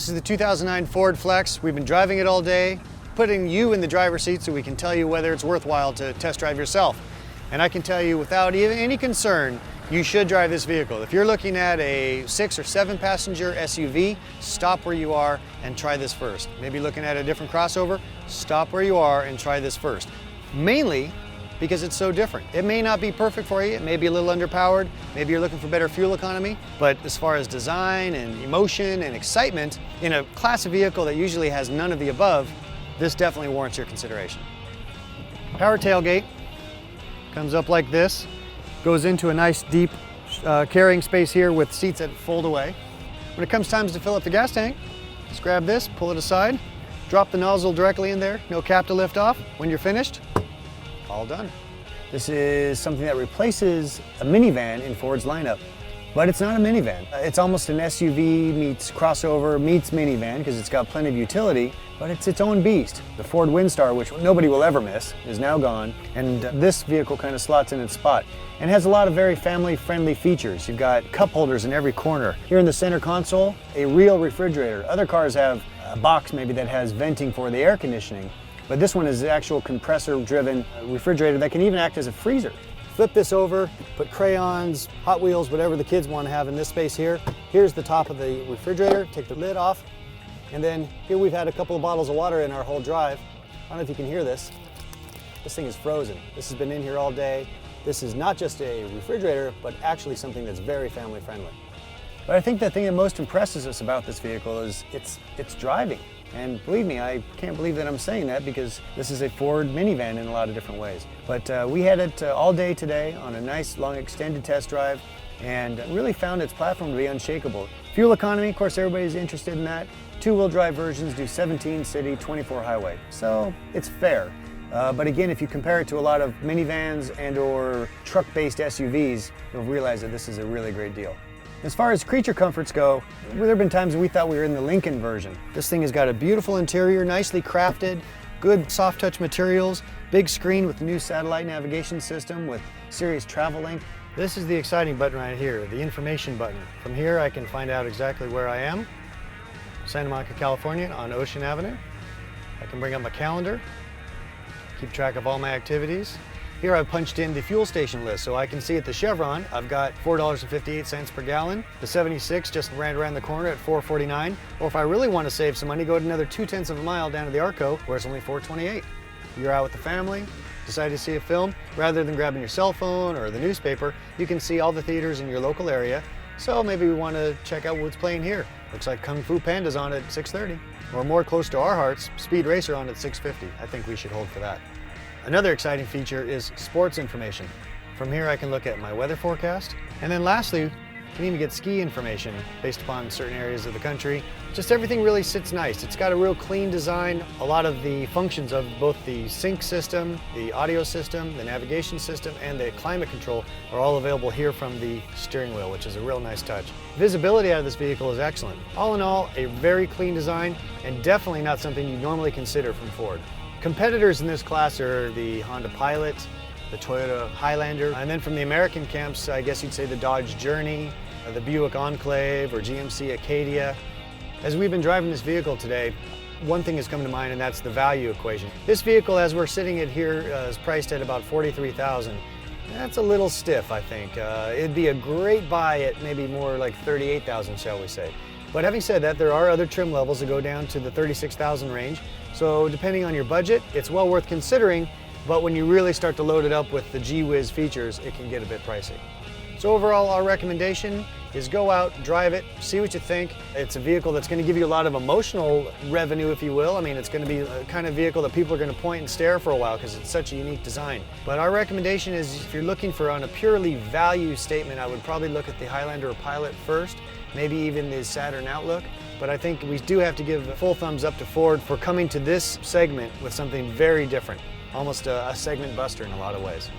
This is the 2009 Ford Flex. We've been driving it all day, putting you in the driver's seat so we can tell you whether it's worthwhile to test drive yourself. And I can tell you without even any concern, you should drive this vehicle. If you're looking at a 6 or 7 passenger SUV, stop where you are and try this first. Maybe looking at a different crossover, stop where you are and try this first. Mainly because it's so different. It may not be perfect for you, it may be a little underpowered, maybe you're looking for better fuel economy, but as far as design and emotion and excitement, in a class of vehicle that usually has none of the above, this definitely warrants your consideration. Power tailgate, comes up like this, goes into a nice deep carrying space here with seats that fold away. When it comes time to fill up the gas tank, just grab this, pull it aside, drop the nozzle directly in there, no cap to lift off. When you're finished, all done. This is something that replaces a minivan in Ford's lineup, but it's not a minivan. It's almost an SUV meets crossover meets minivan because it's got plenty of utility, but it's its own beast. The Ford Windstar, which nobody will ever miss, is now gone, and this vehicle kind of slots in its spot and has a lot of very family-friendly features. You've got cup holders in every corner. Here in the center console, a real refrigerator. Other cars have a box maybe that has venting for the air conditioning, but this one is the actual compressor-driven refrigerator that can even act as a freezer. Flip this over, put crayons, Hot Wheels, whatever the kids want to have in this space here. Here's the top of the refrigerator, take the lid off, and then here we've had a couple of bottles of water in our whole drive. I don't know if you can hear this. This thing is frozen. This has been in here all day. This is not just a refrigerator, but actually something that's very family friendly. But I think the thing that most impresses us about this vehicle is its driving. And believe me, I can't believe that I'm saying that because this is a Ford minivan in a lot of different ways. But we had it all day today on a nice long extended test drive and really found its platform to be unshakable. Fuel economy, of course, everybody's interested in that. 2-wheel drive versions do 17 city, 24 highway. So it's fair. But again, if you compare it to a lot of minivans and or truck-based SUVs, you'll realize that this is a really great deal. As far as creature comforts go, there have been times we thought we were in the Lincoln version. This thing has got a beautiful interior, nicely crafted, good soft touch materials, big screen with the new satellite navigation system with Sirius Travel Link. This is the exciting button right here, the information button. From here I can find out exactly where I am. Santa Monica, California on Ocean Avenue. I can bring up my calendar, keep track of all my activities. Here I've punched in the fuel station list, so I can see at the Chevron, I've got $4.58 per gallon. The 76 just ran around the corner at $4.49. Or if I really want to save some money, go another 0.2 of a mile down to the Arco, where it's only $4.28. You're out with the family, decide to see a film, rather than grabbing your cell phone or the newspaper, you can see all the theaters in your local area. So maybe we want to check out what's playing here. Looks like Kung Fu Panda's on at 6:30. Or more close to our hearts, Speed Racer on at 6:50. I think we should hold for that. Another exciting feature is sports information. From here I can look at my weather forecast. And then lastly, I can even get ski information based upon certain areas of the country. Just everything really sits nice. It's got a real clean design. A lot of the functions of both the sync system, the audio system, the navigation system, and the climate control are all available here from the steering wheel, which is a real nice touch. Visibility out of this vehicle is excellent. All in all, a very clean design and definitely not something you normally consider from Ford. Competitors in this class are the Honda Pilot, the Toyota Highlander, and then from the American camps, I guess you'd say the Dodge Journey, the Buick Enclave, or GMC Acadia. As we've been driving this vehicle today, one thing has come to mind, and that's the value equation. This vehicle, as we're sitting it here, is priced at about $43,000. That's a little stiff, I think. It'd be a great buy at maybe more like $38,000, shall we say. But having said that, there are other trim levels that go down to the $36,000 range. So depending on your budget, it's well worth considering, but when you really start to load it up with the gee-whiz features, it can get a bit pricey. So overall, our recommendation is go out, drive it, see what you think. It's a vehicle that's going to give you a lot of emotional revenue, if you will. I mean, it's going to be a kind of vehicle that people are going to point and stare for a while because it's such a unique design. But our recommendation is if you're looking for on a purely value statement, I would probably look at the Highlander or Pilot first, maybe even the Saturn Outlook. But I think we do have to give a full thumbs up to Ford for coming to this segment with something very different, almost a segment buster in a lot of ways.